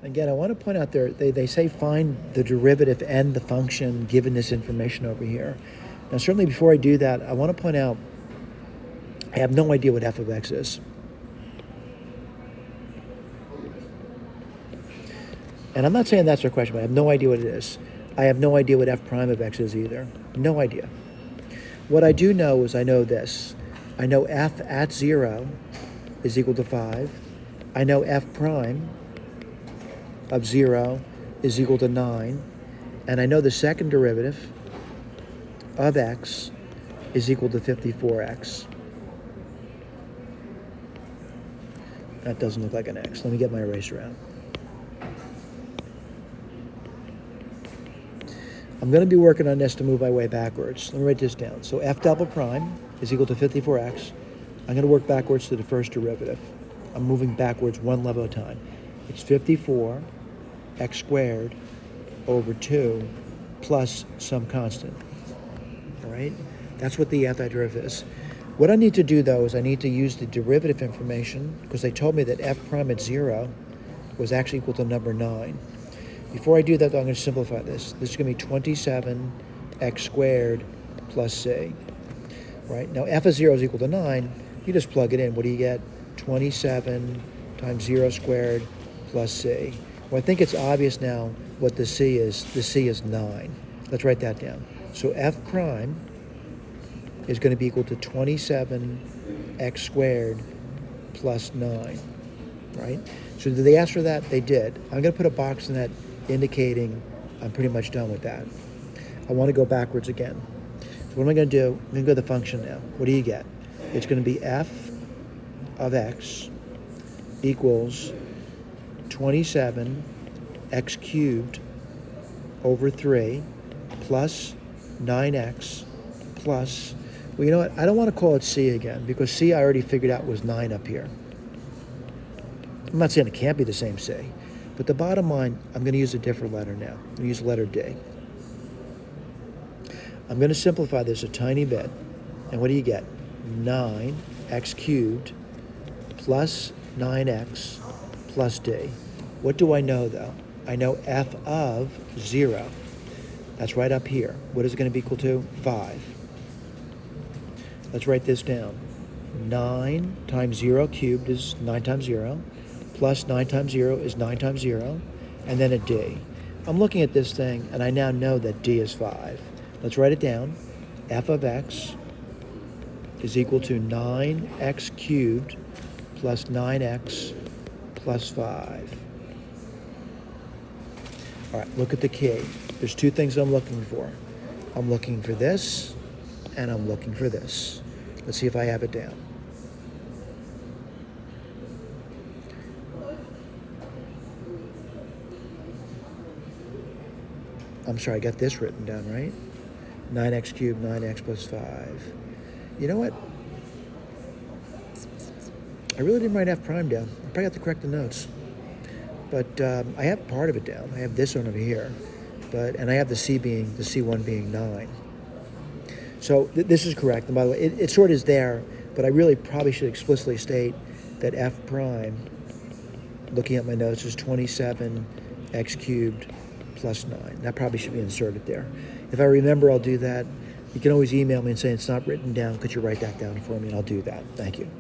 Again, I want to point out there, they say find the derivative and the function given this information over here. Now, certainly before I do that, I want to point out I have no idea what f of x is. And I'm not saying that's our question, but I have no idea what it is. I have no idea what f prime of x is either. No idea. What I do know is I know this. I know f at 0 is equal to 5. I know f prime of 0 is equal to 9. And I know the second derivative of x is equal to 54x. That doesn't look like an x. Let me get my eraser out. I'm going to be working on this to move my way backwards. Let me write this down. So f double prime is equal to 54x. I'm going to work backwards to the first derivative. I'm moving backwards one level at a time. It's 54 x squared over 2 plus some constant. All right? That's what the antiderivative is. What I need to do, though, is I need to use the derivative information because they told me that f prime at 0 was actually equal to number 9. Before I do that, though, I'm going to simplify this. This is going to be 27 x squared plus c. Right? Now, f of 0 is equal to 9. You just plug it in. What do you get? 27 times 0 squared plus c. Well, I think it's obvious now what the c is. The c is 9. Let's write that down. So f prime is going to be equal to 27 x squared plus 9. Right? So did they ask for that? They did. I'm going to put a box in that indicating I'm pretty much done with that. I want to go backwards again. So what am I going to do? I'm going to go to the function now. What do you get? It's going to be f of x equals 27 x cubed over 3 plus 9x plus, well, you know what? I don't want to call it c again because c I already figured out was 9 up here. I'm not saying it can't be the same c, but the bottom line, I'm going to use a different letter now. I'm going to use letter D. I'm going to simplify this a tiny bit. And what do you get? 9x cubed plus 9x plus D. What do I know, though? I know f of 0. That's right up here. What is it going to be equal to? 5. Let's write this down. 9 times 0 cubed is 9 times 0. Plus 9 times 0 is 9 times 0, and then a d. I'm looking at this thing, and I now know that d is 5. Let's write it down. F of x is equal to 9x cubed plus 9x plus 5. All right, look at the key. There's two things I'm looking for. I'm looking for this, and I'm looking for this. Let's see if I have it down. I'm sorry, I got this written down, right? 9x cubed, 9x plus 5. You know what? I really didn't write f prime down. I probably have to correct the notes. But I have part of it down. I have this one over here. And I have the C1 being 9. So this is correct. And by the way, it sort of is there, but I really probably should explicitly state that f prime, looking at my notes, is 27x cubed plus 9. That probably should be inserted there. If I remember, I'll do that. You can always email me and say it's not written down. Could you write that down for me? And I'll do that. Thank you.